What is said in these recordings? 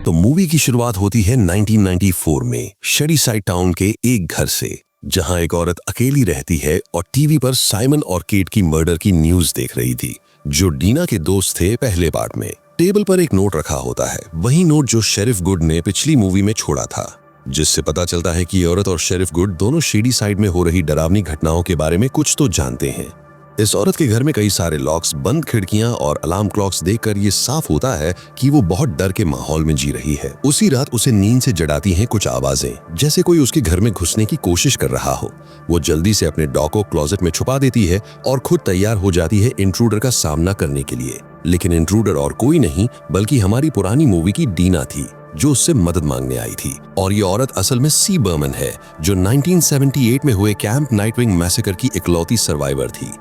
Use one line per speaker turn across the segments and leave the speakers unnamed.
तो मूवी की शुरुआत होती है 1994 में शेडीसाइड टाउन के एक घर से, जहां एक औरत अकेली रहती है और टीवी पर साइमन और केट की मर्डर की न्यूज देख रही थी, जो डीना के दोस्त थे। पहले पार्ट में टेबल पर एक नोट रखा होता है, वही नोट जो शेरिफ गुड ने पिछली मूवी में छोड़ा था, जिससे पता चलता है कि औरत और शेरिफ गुड दोनों शेडीसाइड में हो रही डरावनी घटनाओं के बारे में कुछ तो जानते हैं। इस औरत के घर में कई सारे लॉक्स, बंद खिड़कियां और अलार्म क्लॉक्स देखकर ये साफ होता है कि वो बहुत डर के माहौल में जी रही है। उसी रात उसे नींद से जगाती हैं कुछ आवाजें, जैसे कोई उसके घर में घुसने की कोशिश कर रहा हो। वो जल्दी से अपने डॉग को क्लोजेट में छुपा देती है और खुद तैयार हो जाती है इंट्रूडर का सामना करने के लिए। लेकिन इंट्रूडर और कोई नहीं बल्कि हमारी पुरानी मूवी की डीना थी, जो उससे मदद मांगने आई थी। और ये औरत असल में सी बर्मन है, जो 1978 में हुए कैंप नाइटविंग मैसेकर की इकलौती सर्वाइवर थी।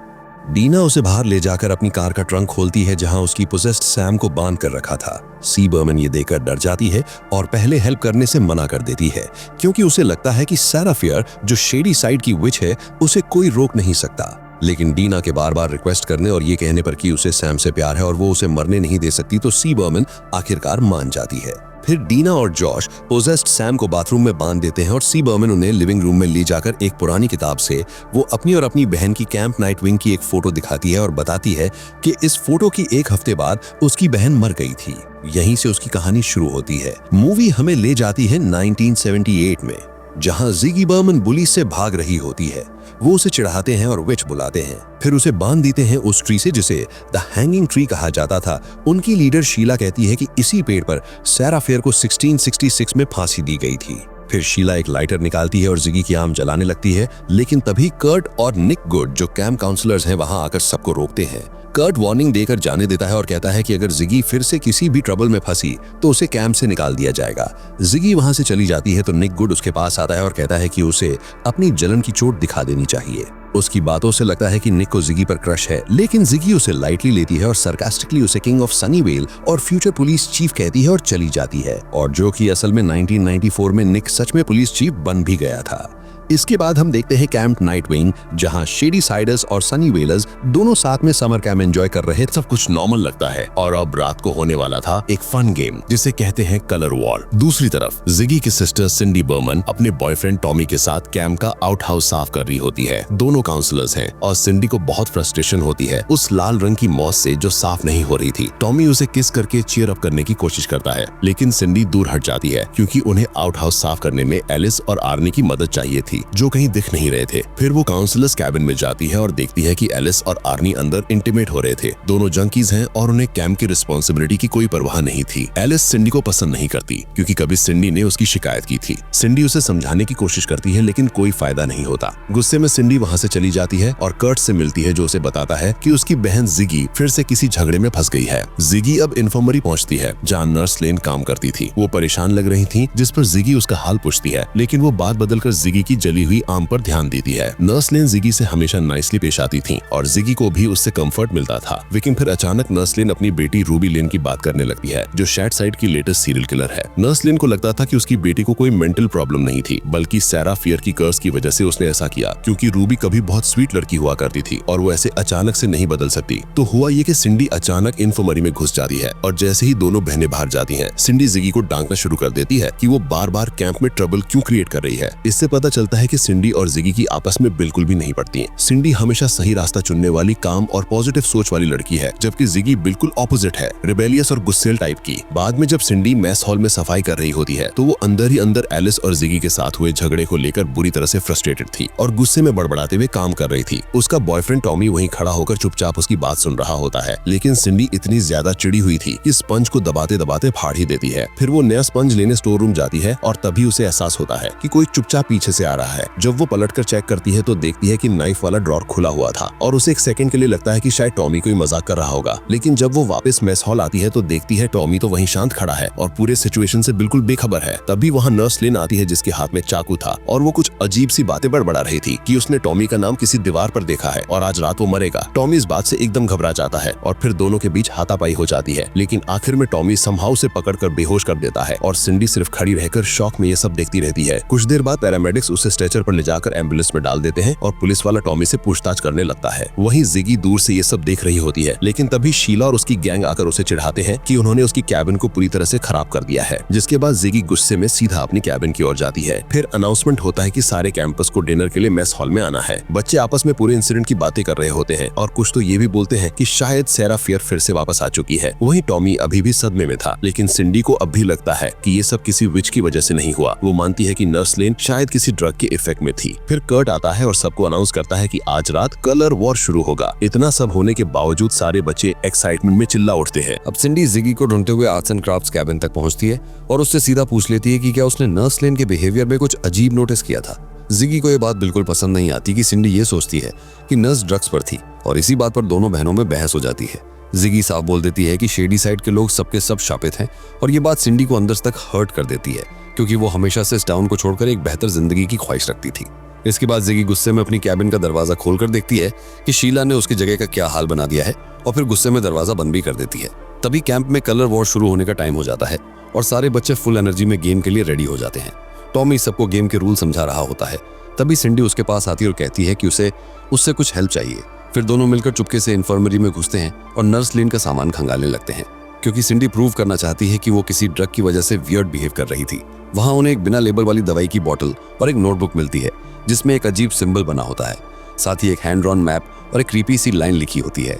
डीना उसे बाहर ले जाकर अपनी कार का ट्रंक खोलती है, जहां उसकी पोजेस्ड सैम को बांध कर रखा था। सी बर्मन ये देखकर डर जाती है और पहले हेल्प करने से मना कर देती है, क्योंकि उसे लगता है कि सारा फियर, जो शेडी साइड की विच है, उसे कोई रोक नहीं सकता। लेकिन डीना के बार बार रिक्वेस्ट करने और ये कहने पर कि उसे सैम से प्यार है और वो उसे मरने नहीं दे सकती, तो सी बर्मन आखिरकार मान जाती है। फिर डीना और जॉश पोजेस्ड सैम को बाथरूम में बांध देते हैं और सी बर्मन उन्हें लिविंग रूम में ले जाकर एक पुरानी किताब से वो अपनी और अपनी बहन की कैंप नाइटविंग की एक फोटो दिखाती है और बताती है कि इस फोटो की एक हफ्ते बाद उसकी बहन मर गई थी। यहीं से उसकी कहानी शुरू होती है। मूवी हमें ले जाती है 1978 में, जहां जिगी बर्मन पुलिस से भाग रही होती है। वो उसे चिढ़ाते हैं और विच बुलाते हैं, फिर उसे बांध देते हैं उस ट्री से जिसे द हैंगिंग ट्री कहा जाता था। उनकी लीडर शीला कहती है कि इसी पेड़ पर सारा फेयर को 1666 में फांसी दी गई थी। फिर शीला एक लाइटर निकालती है और जिगी की आम जलाने लगती है, लेकिन तभी कर्ट और निक गुड, जो कैंप काउंसलर्स हैं, वहां आकर सबको रोकते हैं। कर्ट वार्निंग देकर जाने देता है और कहता है कि अगर जिगी फिर से किसी भी ट्रबल में फंसी तो उसे कैंप से निकाल दिया जाएगा। जिगी वहां से चली जाती है तो निक गुड उसके पास आता है और कहता है कि उसे अपनी जलन की चोट दिखा देनी चाहिए। उसकी बातों से लगता है कि निक को जिगी पर क्रश है, लेकिन जिगी उसे लाइटली लेती है और सरकास्टिकली उसे किंग ऑफ सनीवेल और फ्यूचर पुलिस चीफ कहती है और चली जाती है, और जो कि असल में 1994 में निक सच में पुलिस चीफ बन भी गया था। इसके बाद हम देखते हैं कैंप नाइटविंग, जहां शेडी साइडर्स और सनी वेलर्स दोनों साथ में समर कैंप एंजॉय कर रहे। सब कुछ नॉर्मल लगता है और अब रात को होने वाला था एक फन गेम, जिसे कहते हैं कलर वॉर। दूसरी तरफ जिगी की सिस्टर सिंडी बर्मन अपने बॉयफ्रेंड टॉमी के साथ कैंप का आउट हाउस साफ कर रही होती है। दोनों काउंसलर्स हैं और सिंडी को बहुत फ्रस्ट्रेशन होती है उस लाल रंग की मौत से जो साफ नहीं हो रही थी। टॉमी उसे किस करके चीयर अप करने की कोशिश करता है, लेकिन सिंडी दूर हट जाती है क्योंकि उन्हें आउट हाउस साफ करने में एलिस और आर्नी की मदद चाहिए थी, जो कहीं दिख नहीं रहे थे। फिर वो काउंसलर्स कैबिन में जाती है और देखती है कि एलिस और आर्नी अंदर इंटीमेट हो रहे थे। दोनों जंकीज हैं और उन्हें कैंप की रिस्पॉन्सिबिलिटी की कोई परवाह नहीं थी। एलिस सिंडी को पसंद नहीं करती क्योंकि कभी सिंडी ने उसकी शिकायत की थी। सिंडी उसे समझाने की कोशिश करती है, लेकिन कोई फायदा नहीं होता। गुस्से में सिंडी वहां से चली जाती है और कर्ट से मिलती है, जो उसे बताता है कि उसकी बहन जिगी फिर से किसी झगड़े में फंस गई है। जिगी अब इन्फर्मरी पहुंचती है, जहां नर्स लेन काम करती थी। वो परेशान लग रही थी, जिस पर जिगी उसका हाल पूछती है, लेकिन वो बात बदलकर जिगी की जली हुई आम पर ध्यान देती है। नर्स लेन जिगी से हमेशा नाइसली पेश आती थी और जिगी को भी उससे कंफर्ट मिलता था। लेकिन फिर अचानक नर्स लेन अपनी बेटी रूबी लेन की बात करने लगती है, जो शैड साइड की लेटेस्ट सीरियल किलर है। नर्स लेन को लगता था कि उसकी बेटी को कोई मेंटल प्रॉब्लम नहीं थी, बल्कि सारा फियर की कर्स की वजह से उसने ऐसा किया, क्योंकि रूबी कभी बहुत स्वीट लड़की हुआ करती थी और वो ऐसे अचानक से नहीं बदल सकती। तो हुआ ये कि सिंडी अचानक इन्फर्मरी में घुस जाती है और जैसे ही दोनों बहनें बाहर जाती हैं, सिंडी जिगी को डांटना शुरू कर देती है कि वो बार बार कैंप में ट्रबल क्यों क्रिएट कर रही है। इससे पता चलता है कि सिंडी और जिगी की आपस में बिल्कुल भी नहीं पड़ती। सिंडी हमेशा सही रास्ता चुनने वाली, काम और पॉजिटिव सोच वाली लड़की है, जबकि जिगी बिल्कुल ऑपोजिट है, रिबेलियस और गुस्सेल टाइप की। बाद में जब सिंडी मैस हॉल में सफाई कर रही होती है, तो वो अंदर ही अंदर एलिस और जिगी के साथ हुए झगड़े को लेकर बुरी तरह से फ्रस्ट्रेटेड थी और गुस्से में बड़बड़ाते हुए काम कर रही थी। उसका बॉयफ्रेंड टॉमी वहीं खड़ा होकर चुपचाप उसकी बात सुन रहा होता है, लेकिन सिंडी इतनी ज्यादा चिड़ी हुई थी कि स्पंज को दबाते दबाते फाड़ ही देती है। फिर वो नया स्पंज लेने स्टोर रूम जाती है और तभी उसे एहसास होता है कि कोई चुपचाप पीछे से आ रहा है। जब वो पलटकर चेक करती है तो देखती है कि नाइफ वाला ड्रॉर खुला हुआ था और उसे एक सेकंड के लिए लगता है कि शायद टॉमी कोई मजाक कर रहा होगा। लेकिन जब वो वापस मेस हॉल आती है तो देखती है टॉमी तो वहीं शांत खड़ा है और पूरे सिचुएशन से बिल्कुल बेखबर है। तभी वहाँ नर्स लेन आती है, जिसके हाथ में चाकू था और वो कुछ अजीब सी बातें बड़बड़ा रही थी कि उसने टॉमी का नाम किसी दीवार पर देखा है और आज रात वो मरेगा। टॉमी इस बात से एकदम घबरा जाता है और फिर दोनों के बीच हाथापाई हो जाती है, लेकिन आखिर में टॉमी समहाउ से पकड़कर बेहोश कर देता है और सिंडी सिर्फ खड़ी रहकर शॉक में ये सब देखती रहती है। कुछ देर बाद पैरामेडिक्स उसे स्ट्रेचर पर ले जाकर एम्बुलेंस में डाल देते हैं और पुलिस वाला टॉमी से पूछताछ करने लगता है। वहीं जिगी दूर से ये सब देख रही होती है, लेकिन तभी शीला और उसकी गैंग आकर उसे चिढ़ाते हैं कि उन्होंने उसकी कैबिन को पूरी तरह से खराब कर दिया है। जिसके बाद जिगी गुस्से में सीधा अपनी कैबिन की ओर जाती है। फिर अनाउंसमेंट होता है कि सारे कैंपस को डिनर के लिए मेस हॉल में आना है। बच्चे आपस में पूरे इंसिडेंट की बातें कर रहे होते हैं और कुछ तो ये भी बोलते हैं कि शायद सेरा फियर फिर से वापस आ चुकी है। वहीं टॉमी अभी भी सदमे में था, लेकिन सिंडी को अब भी लगता है कि ये सब किसी विच की वजह से नहीं हुआ। वो मानती है कि नर्स लेन शायद किसी ड्रग के इफेक्ट में थी। फिर कर्ट आता है और सबको अनाउंस करता है कि आज रात कलर वॉर शुरू होगा। इतना सब होने के बावजूद सारे बच्चे एक्साइटमेंट में चिल्ला उठते हैं।
अब सिंडी जिगी को ढूंढते हुए आर्ट्स एंड क्राफ्ट्स कैबिन तक पहुंचती है और उससे सीधा पूछ लेती है कि क्या उसने नर्स लेन के बिहेवियर में कुछ अजीब नोटिस किया था। जिगी को ये बात बिल्कुल पसंद नहीं आती कि सिंडी ये सोचती है कि नर्स ड्रग्स पर थी और इसी बात पर दोनों बहनों में बहस हो जाती है। जिगी साफ बोल देती है कि शेडी साइड के लोग सबके सब शापित हैं और ये बात सिंडी को अंदर तक हर्ट कर देती है, क्योंकि वो हमेशा से इस टाउन को छोड़कर एक बेहतर जिंदगी की ख्वाहिश रखती थी। इसके बाद जिगी गुस्से में अपनी कैबिन का दरवाजा खोलकर देखती है कि शीला ने उसकी जगह का क्या हाल बना दिया है और फिर गुस्से में दरवाजा बंद भी कर देती है। तभी कैंप में कलर वॉर शुरू होने का टाइम हो जाता है और सारे बच्चे फुल एनर्जी में गेम के लिए रेडी हो जाते हैं। टॉमी सबको गेम के रूल समझा रहा होता है। तभी सिंडी उसके पास आती है और कहती है कि उससे कुछ हेल्प चाहिए। फिर दोनों मिलकर चुपके से इन्फर्मरी में घुसते हैं और नर्स लेन का सामान खंगालने लगते हैं, क्योंकि सिंडी प्रूव करना चाहती है कि वो किसी ड्रग की वजह से वियर्ड बिहेव कर रही थी। वहां उन्हें एक बिना लेबल वाली दवाई की बोतल और एक नोटबुक मिलती है जिसमें एक अजीब सिंबल बना होता है। साथ ही एक हैंड ड्रॉन मैप और एक क्रीपी सी लाइन लिखी होती है।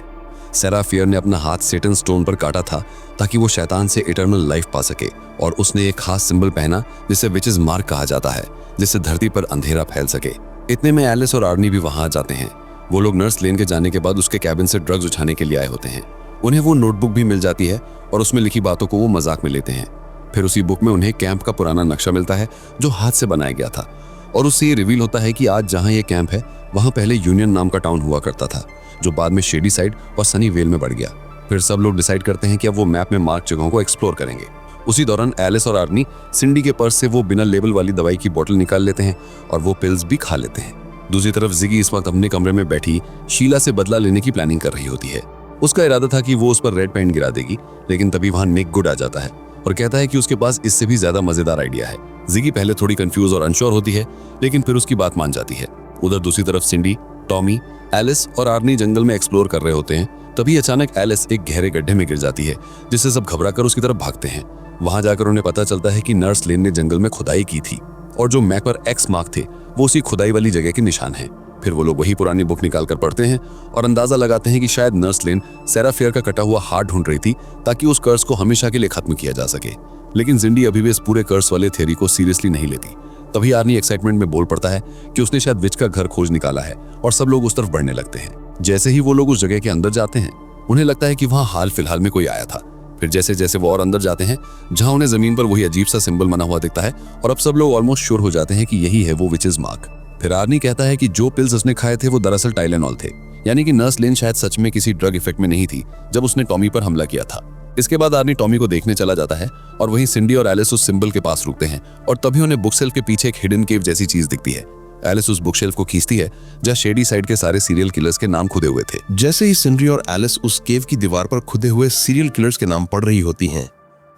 सेरा फियर ने अपना हाथ सेटन स्टोन पर काटा था ताकि वो शैतान से इटर्नल लाइफ पा सके, और उसने एक खास सिंबल पहना जिसे विचेस मार्क कहा जाता है, जिससे धरती पर अंधेरा फैल सके। इतने में एलिस और आर्नी भी वहां आ जाते हैं। वो लोग नर्स लेन के जाने के बाद उसके कैबिन से ड्रग्स उठाने के लिए आए होते हैं। उन्हें वो नोटबुक भी मिल जाती है और उसमें लिखी बातों को वो मजाक में लेते हैं। फिर उसी बुक में उन्हें कैंप का पुराना नक्शा मिलता है जो हाथ से बनाया गया था, और उससे ये रिवील होता है कि आज जहां ये कैंप है वहां पहले यूनियन नाम का टाउन हुआ करता था, जो बाद में शेडी साइड और सनी वेल में बढ़ गया। फिर सब लोग डिसाइड करते हैं कि अब वो मैप में मार्क जगहों को एक्सप्लोर करेंगे। उसी दौरान एलिस और आर्नी सिंडी के पर्स से वो बिना लेबल वाली दवाई की बोतल निकाल लेते हैं और वो पिल्स भी खा लेते हैं। दूसरी तरफ जिगी इस वक्त अपने कमरे में बैठी शीला से बदला लेने की प्लानिंग कर रही होती है। उसका इरादा था कि वो उस पर रेड पेंट गिरा देगी, लेकिन तभी वहां निक गुड आ जाता है और कहता है कि उसके पास इससे भी ज्यादा मजेदार आइडिया है। जिगी पहले थोड़ी कंफ्यूज और अनश्योर होती है, लेकिन फिर उसकी बात मान जाती है। उधर दूसरी तरफ सिंडी, टॉमी, एलिस और आर्नी जंगल में एक्सप्लोर कर रहे होते हैं। तभी अचानक एलिस एक गहरे गड्ढे में गिर जाती है, जिससे सब घबराकर उसकी तरफ भागते हैं। वहां जाकर उन्हें पता चलता है कि नर्स लेन ने जंगल में खुदाई की थी और जो मैप पर एक्स मार्क थे वो उसी खुदाई वाली जगह के निशान हैं। फिर वो लोग वही पुरानी बुक निकाल कर पढ़ते हैं और अंदाजा लगाते हैं कि शायद नर्स लेन सेरा फियर का कटा हुआ हाथ ढूंढ रही थी ताकि उस कर्स को हमेशा के लिए खत्म किया जा सके। लेकिन जिंडी अभी भी इस पूरे कर्स वाले थ्योरी को सीरियसली नहीं लेती। तभी आर्नी एक्साइटमेंट में बोल पड़ता है कि उसने शायद विच का घर खोज निकाला है और सब लोग उस तरफ बढ़ने लगते हैं। जैसे ही वो लोग उस जगह के अंदर जाते हैं, उन्हें लगता है कि वहां हाल फिलहाल में कोई आया था। फिर जैसे जैसे वो और अंदर जाते हैं, जहां उन्हें जमीन पर वही अजीब सा सिंबल बना हुआ दिखता है और अब सब लोग ऑलमोस्ट श्योर हो जाते हैं कि यही है वो विचेस मार्क। फिर आर्नी कहता है कि जो पिल्स उसने खाए थे वो दरअसल टाइलेनॉल थे, यानी कि नर्स लेन शायद सच में किसी ड्रग इफेक्ट में नहीं थी जब उसने टॉमी पर हमला किया था। इसके बाद आर्नी टॉमी को देखने चला जाता है और वहीं सिंडी और एलिस उस सिंबल के पास रुकते हैं और तभी उन्हें बुक शेल्फ के पीछे एक हिडन केव जैसी चीज दिखती है। एलिस उस बुक शेल्फ को खींचती है जहां शेडी साइड के सारे सीरियल किलर्स के नाम खुदे हुए थे।
जैसे ही सिंडी और एलिस उस केव की दीवार पर खुदे हुए सीरियल किलर्स के नाम पढ़ रही होती हैं,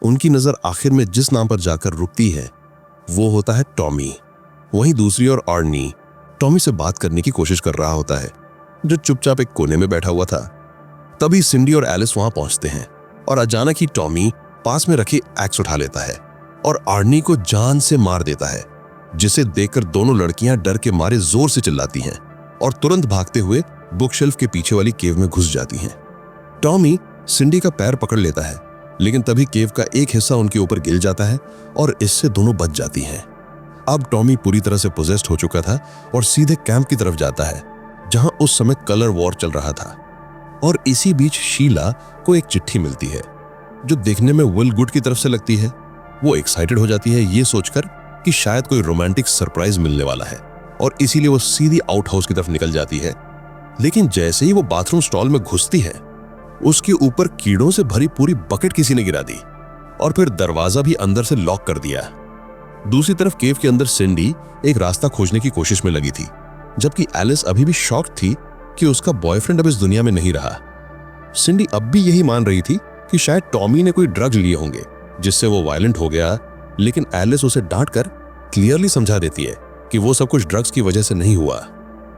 उनकी नजर आखिर में जिस नाम पर जाकर रुकती है वो होता है टॉमी। वहीं दूसरी ओर आर्नी टॉमी से बात करने की कोशिश कर रहा होता है, जो चुपचाप एक कोने में बैठा हुआ था। तभी सिंडी और एलिस वहां पहुंचते हैं और अचानक ही टॉमी पास में रखी एक्स उठा लेता है और आर्नी को जान से मार देता है, जिसे देखकर दोनों लड़कियां डर के मारे जोर से चिल्लाती हैं और तुरंत भागते हुए बुकशेल्फ के पीछे वाली केव में घुस जाती हैं। टॉमी सिंडी का पैर पकड़ लेता है, लेकिन तभी केव का एक हिस्सा उनके ऊपर गिर जाता है और इससे दोनों बच जाती हैं। अब टॉमी पूरी तरह से पोजेस्ड हो चुका था और सीधे कैंप की तरफ जाता है, जहां उस समय कलर वॉर चल रहा था। और इसी बीच शीला को एक चिट्ठी मिलती है जो देखने में विल गुड की तरफ से लगती है। वो एक्साइटेड हो जाती है ये सोचकर कि शायद कोई रोमांटिक सरप्राइज मिलने वाला है, और इसीलिए वो सीधी आउट हाउस की तरफ निकल जाती है। लेकिन जैसे ही वो बाथरूम स्टॉल में घुसती है, उसके ऊपर कीड़ों से भरी पूरी बकेट किसी ने गिरा दी और फिर दरवाजा भी अंदर से लॉक कर दिया। दूसरी तरफ केव के अंदर सिंडी एक रास्ता खोजने की कोशिश में लगी थी, जबकि एलिस अभी भी शॉक थी कि उसका बॉयफ्रेंड अब इस दुनिया में नहीं रहा। सिंडी अब भी यही मान रही थी कि शायद टॉमी ने कोई ड्रग लिए होंगे जिससे वो वायलेंट हो गया, लेकिन एलिस उसे डांट कर क्लियरली समझा देती है कि
कि वो सब कुछ ड्रग्स की वजह से नहीं हुआ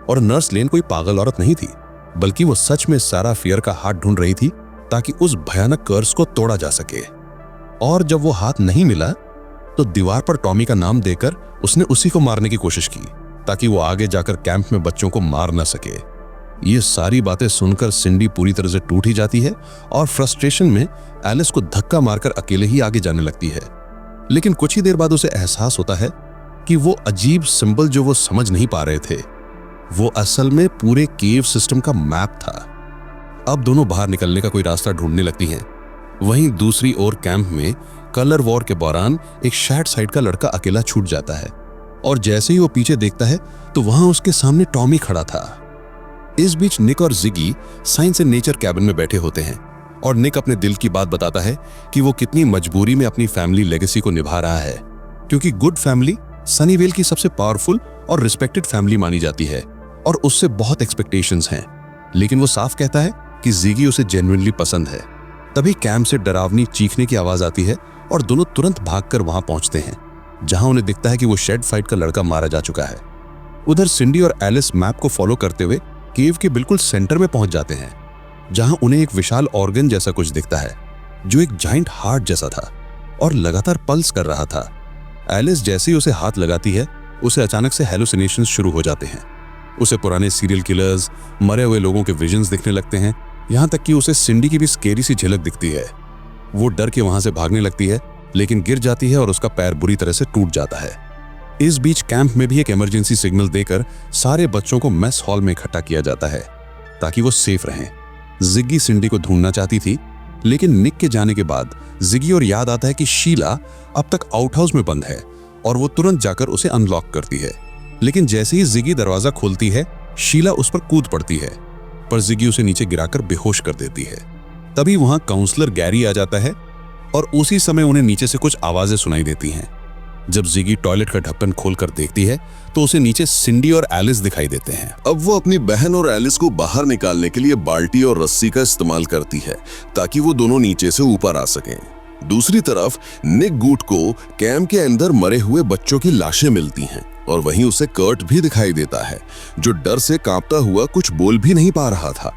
और नर्स लेन कोई पागल औरत नहीं थी, बल्कि वो सच में सारा फियर का हाथ ढूंढ रही थी ताकि उस भयानक कर्स को तोड़ा जा सके। और जब वो हाथ नहीं मिला तो दीवार पर टॉमी का नाम देकर उसने उसी को मारने की कोशिश की ताकि वो आगे जाकर कैंप में बच्चों को मार ना सके। ये सारी बातें सुनकर सिंडी पूरी तरह से टूट ही जाती है और फ्रस्ट्रेशन में एलिस को धक्का मारकर अकेले ही आगे जाने लगती है। लेकिन कुछ ही देर बाद उसे एहसास होता है कि वो अजीब सिंबल जो वो समझ नहीं पा रहे थे वो असल में पूरे केव सिस्टम का मैप था। अब दोनों बाहर निकलने का कोई रास्ता ढूंढने लगती हैं। वहीं दूसरी ओर कैंप में कलर वॉर के दौरान एक शैड साइड का लड़का अकेला छूट जाता है और जैसे ही वो पीछे देखता है तो वहां उसके सामने टॉमी खड़ा था। इस बीच निक और जिगी साइंस एंड नेचर कैबिन में बैठे होते हैं और निक अपने दिल की बात बताता है कि वो कितनी मजबूरी में अपनी फैमिली लेगेसी को निभा रहा है, क्योंकि गुड फैमिली सनीवेल की सबसे पावरफुल और रिस्पेक्टेड फैमिली मानी जाती है और उससे बहुत एक्सपेक्टेशंस हैं। लेकिन वो साफ कहता है कि जिगी उसे जेन्युइनली पसंद है। तभी कैंप से डरावनी चीखने की आवाज आती है और दोनों तुरंत भागकर वहां पहुंचते हैं, जहां उन्हें दिखता है कि वो शेड फाइट का लड़का मारा जा चुका है। उधर सिंडी और एलिस मैप को फॉलो करते हुए केव के बिल्कुल सेंटर में पहुंच जाते हैं, जहां उन्हें एक विशाल ऑर्गन जैसा कुछ दिखता है जो एक जाइंट हार्ट जैसा था और लगातार पल्स कर रहा था। एलिस जैसे ही उसे हाथ लगाती है उसे अचानक से हेलुसिनेशंस शुरू हो जाते हैं। उसे पुराने सीरियल किलर्स, मरे हुए लोगों के विजन्स दिखने लगते हैं, यहां तक कि उसे सिंडी की भी स्केरी सी झलक दिखती है। वो डर के वहां से भागने लगती है लेकिन गिर जाती है और उसका पैर बुरी तरह से टूट जाता है। इस बीच कैंप में भी एक इमरजेंसी सिग्नल देकर सारे बच्चों को मेस हॉल में इकट्ठा किया जाता है ताकि वो सेफ रहें। जिग्गी सिंडी को ढूंढना चाहती थी, लेकिन निक के जाने के बाद जिग्गी और याद आता है कि शीला अब तक आउटहाउस में बंद है और वो तुरंत जाकर उसे अनलॉक करती है। लेकिन जैसे ही जिग्गी दरवाजा खोलती है शीला उस पर कूद पड़ती है, पर जिग्गी उसे नीचे गिराकर बेहोश कर देती है। तभी वहां काउंसलर गैरी आ जाता है और उसी समय उन्हें नीचे से कुछ आवाजें सुनाई देती हैं। जब जिगी टॉयलेट का ढक्कन खोलकर देखती है तो उसे नीचे सिंडी और एलिस दिखाई देते हैं।
अब वो अपनी बहन और एलिस को बाहर निकालने के लिए बाल्टी और रस्सी का इस्तेमाल करती है ताकि वो दोनों नीचे से ऊपर आ सकें। दूसरी तरफ निक गूट को कैंप के अंदर मरे हुए बच्चों की लाशें मिलती हैं और वहीं उसे कर्ट भी दिखाई देता है जो डर से कांपता हुआ कुछ बोल भी नहीं पा रहा था।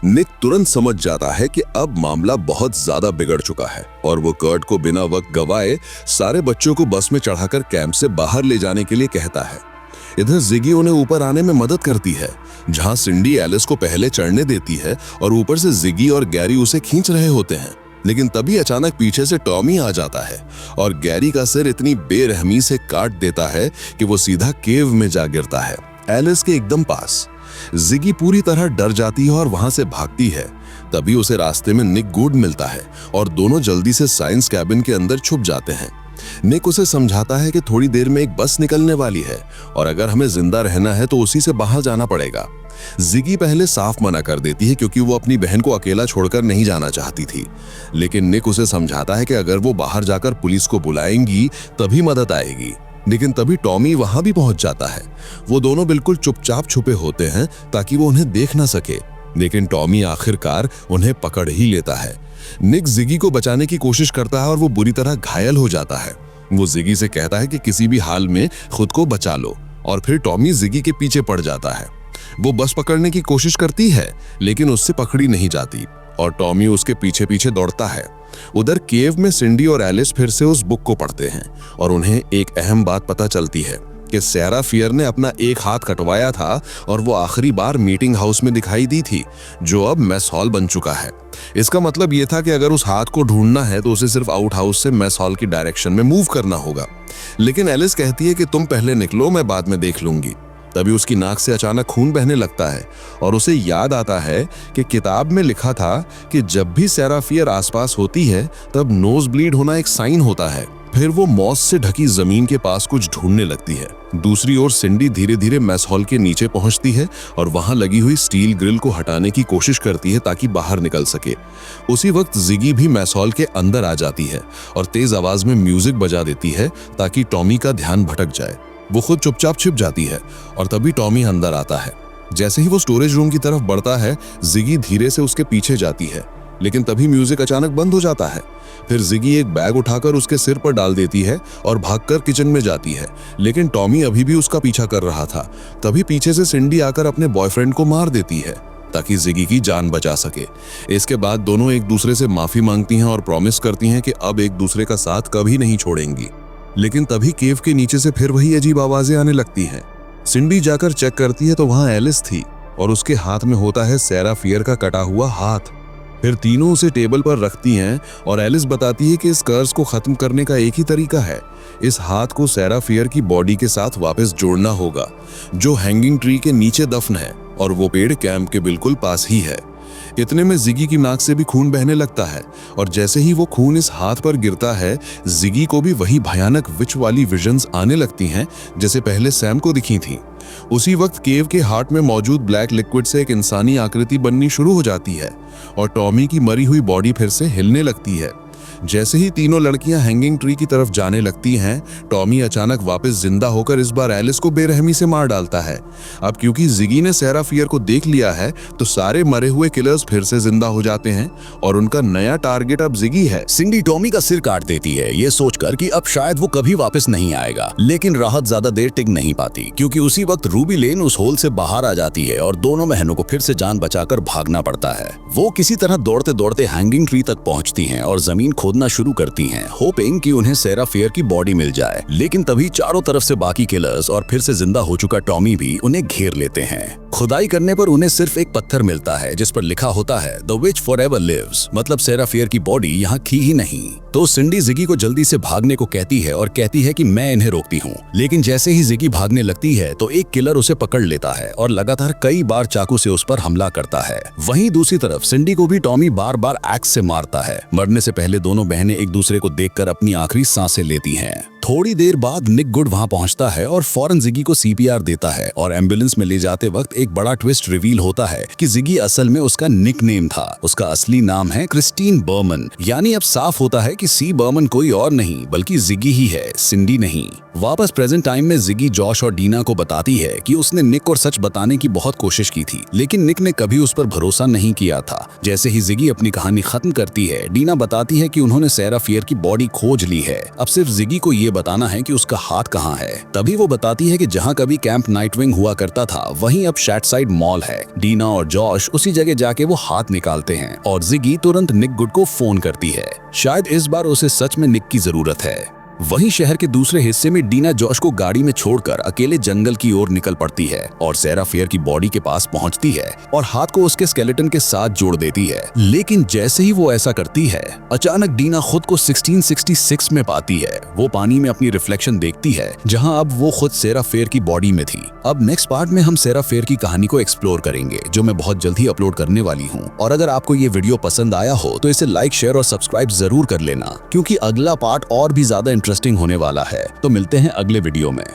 निक तुरंत समझ जाता है कि अब मामला बहुत ज्यादा बिगड़ चुका है और वो कर्ट को बिना वक्त गवाए सारे बच्चों को बस में चढ़ाकर कैंप से बाहर ले जाने के लिए कहता है। इधर जिगी उन्हें ऊपर आने में मदद करती है, जहां सिंडी एलिस को पहले चढ़ने देती है और ऊपर से जिगी और गैरी उसे खींच रहे होते हैं। लेकिन तभी अचानक पीछे से टॉमी आ जाता है और गैरी का सिर इतनी बेरहमी से काट देता है कि वो सीधा केव में जा गिरता है, एलिस के एकदम पास। जिगी पूरी तरह डर जाती है और वहां से भागती है। तभी उसे रास्ते में निक गूड मिलता है और दोनों जल्दी से साइंस कैबिन के अंदर छुप जाते हैं। निक उसे समझाता है कि थोड़ी देर में एक बस निकलने वाली है और अगर हमें जिंदा रहना है तो उसी से बाहर जाना पड़ेगा। जिगी पहले साफ मना कर देती है क्योंकि वो अपनी बहन को अकेला छोड़कर नहीं जाना चाहती थी, लेकिन निक उसे समझाता है कि अगर वो बाहर जाकर पुलिस को बुलाएंगी तभी मदद आएगी। लेकिन तभी टॉमी वहां भी पहुंच जाता है। वो दोनों बिल्कुल चुपचाप छुपे होते हैं ताकि वो उन्हें देख ना सके, लेकिन टॉमी आखिरकार उन्हें पकड़ ही लेता है। निक जिगी को बचाने की कोशिश करता है और वो बुरी तरह घायल हो जाता है। वो जिगी से कहता है कि किसी भी हाल में खुद को बचा लो और फिर टॉमी जिगी के पीछे पड़ जाता है। वो बस पकड़ने की कोशिश करती है लेकिन उससे पकड़ी नहीं जाती और टॉमी उसके पीछे पीछे दौड़ता है। उधर केव में सिंडी और एलिस फिर से उस बुक को पढ़ते हैं और उन्हें एक अहम बात पता चलती है कि सैरा फियर ने अपना एक हाथ कटवाया था और वो आखिरी बार मीटिंग हाउस में दिखाई दी थी, जो अब मेस हॉल बन चुका है। इसका मतलब ये था कि अगर उस हाथ को ढूंढना है तो उसे सिर्फ आउट हाउस से मेस हॉल की डायरेक्शन में मूव करना होगा। लेकिन एलिस कहती है कि तुम पहले निकलो, मैं बाद में देख लूंगी। तभी उसकी नाक से अचानक खून बहने लगता है और उसे याद आता है कि किताब में लिखा था कि जब भी सैरा फियर आसपास होती है तब नोज ब्लीड होना एक साइन होता है। फिर वो मॉस से ढकी जमीन के पास कुछ ढूंढने लगती है। दूसरी ओर सिंडी धीरे धीरे मेस हॉल के नीचे पहुंचती है और वहां लगी हुई स्टील ग्रिल को हटाने की कोशिश करती है ताकि बाहर निकल सके। उसी वक्त जिगी भी मेस हॉल के अंदर आ जाती है और तेज आवाज में म्यूजिक बजा देती है ताकि टॉमी का ध्यान भटक जाए। वो खुद चुपचाप छिप जाती है और तभी टॉमी अंदर आता है। जैसे ही वो स्टोरेज रूम की तरफ बढ़ता है, जिगी धीरे से उसके पीछे जाती है
लेकिन तभी म्यूजिक अचानक बंद हो जाता है। फिर जिगी एक बैग उठाकर उसके सिर पर डाल देती है और भागकर किचन में जाती है, लेकिन टॉमी अभी भी उसका पीछा कर रहा था। तभी पीछे से सिंडी आकर अपने बॉयफ्रेंड को मार देती है ताकि जिगी की जान बचा सके। इसके बाद दोनों एक दूसरे से माफी मांगती हैं और प्रॉमिस करती हैं कि अब एक दूसरे का साथ कभी नहीं छोड़ेंगी। लेकिन तभी केव के नीचे से फिर वही अजीब आवाजें आने लगती हैं। सिंडी जाकर चेक करती है तो वहां एलिस थी और उसके हाथ में होता है सेरा फियर का कटा हुआ हाथ। फिर तीनों उसे टेबल पर रखती हैं और एलिस बताती है कि इस कर्स को खत्म करने का एक ही तरीका है, इस हाथ को सेरा फियर की बॉडी के साथ वापस जोड़ना होगा, जो हैंगिंग ट्री के नीचे दफन है और वो पेड़ कैंप के बिल्कुल पास ही है। इतने में जिगी की नाक से भी खून बहने लगता है और जैसे ही वो खून इस हाथ पर गिरता है, जिगी को भी वही भयानक विच वाली विजन्स आने लगती हैं जैसे पहले सैम को दिखी थी। उसी वक्त केव के हार्ट में मौजूद ब्लैक लिक्विड से एक इंसानी आकृति बननी शुरू हो जाती है और टॉमी की मरी हुई बॉडी फिर से हिलने लगती है। जैसे ही तीनों लड़कियां हैंगिंग ट्री की तरफ जाने लगती हैं, टॉमी अचानक वापस जिंदा होकर इस बार एलिस को बेरहमी से मार डालता है। अब क्योंकि जिगी ने सेरा फियर को देख लिया है तो सारे मरे हुए किलर्स फिर से जिंदा हो जाते हैं और उनका नया टारगेट अब जिगी है।
सिंडी टॉमी का सिर काट देती है, ये सोचकर कि अब शायद वो कभी वापस नहीं आएगा। लेकिन राहत ज्यादा देर टिक नहीं पाती क्योंकि उसी वक्त रूबी लेन उस होल से बाहर आ जाती है और दोनों बहनों को फिर से जान बचाकर भागना पड़ता है। वो किसी तरह दौड़ते दौड़ते हैंगिंग ट्री तक पहुंचती हैं और जमीन खोदना शुरू करती हैं, होपिंग कि उन्हें सेरा फियर की बॉडी मिल जाए। लेकिन तभी चारों तरफ से बाकी किलर्स और फिर से जिंदा हो चुका टॉमी भी उन्हें घेर लेते हैं। खुदाई करने पर उन्हें सिर्फ एक पत्थर मिलता है जिस पर लिखा होता है द विच फॉरएवर लिव्स, मतलब सेरा फियर की बॉडी यहाँ थी ही नहीं। तो सिंडी जिगी को जल्दी से भागने को कहती है और कहती है कि मैं इन्हें रोकती हूँ। लेकिन जैसे ही जिगी भागने लगती है तो एक किलर उसे पकड़ लेता है और लगातार कई बार चाकू से उस पर हमला करता है। वहीं दूसरी तरफ सिंडी को भी टॉमी बार बार एक्स से मारता है। मरने से पहले दोनों बहनें एक दूसरे को देखकर अपनी आखिरी सांसें लेती हैं। थोड़ी देर बाद निक गुड वहां पहुंचता है और फौरन जिगी को सीपीआर देता है और एम्बुलेंस में ले जाते वक्त एक बड़ा ट्विस्ट रिवील होता है कि जिगी असल में उसका निकनेम था। उसका असली नाम है क्रिस्टीन बर्मन। यानी अब साफ होता है कि सी बर्मन कोई और नहीं बल्कि जिगी ही है, सिंडी नहीं। वापस प्रेजेंट टाइम में जिगी जॉश और डीना को बताती है कि उसने निक को सच बताने की बहुत कोशिश की थी, लेकिन निक ने कभी उस पर भरोसा नहीं किया था। जैसे ही जिगी अपनी कहानी खत्म करती है, डीना बताती है कि उन्होंने सेरा फियर की बॉडी खोज ली है। अब सिर्फ जिगी को ये बताना है कि उसका हाथ कहाँ है। तभी वो बताती है कि जहाँ कभी कैंप नाइटविंग हुआ करता था वहीं अब शैटसाइड मॉल है। डीना और जॉश उसी जगह जाके वो हाथ निकालते हैं और जिगी तुरंत निक गुड को फोन करती है। शायद इस बार उसे सच में निक की जरूरत है। वहीं शहर के दूसरे हिस्से में डीना जॉश को गाड़ी में छोड़कर अकेले जंगल की ओर निकल पड़ती है और सेरा फियर की बॉडी के पास पहुंचती है और हाथ को उसके स्केलेटन के साथ जोड़ देती है। लेकिन जैसे ही वो ऐसा करती है, अचानक डीना खुद को 1666 में पाती है। वो पानी में अपनी रिफ्लेक्शन देखती है जहां अब वो खुद सेरा फियर की बॉडी में थी। अब नेक्स्ट पार्ट में हम सेरा फियर की कहानी को एक्सप्लोर करेंगे, जो मैं बहुत जल्द ही अपलोड करने वाली हूँ। और अगर आपको ये वीडियो पसंद आया हो तो इसे लाइक, शेयर और सब्सक्राइब जरूर कर लेना, क्योंकि अगला पार्ट और भी ज्यादा इंटरेस्टिंग होने वाला है। तो मिलते हैं अगले वीडियो में।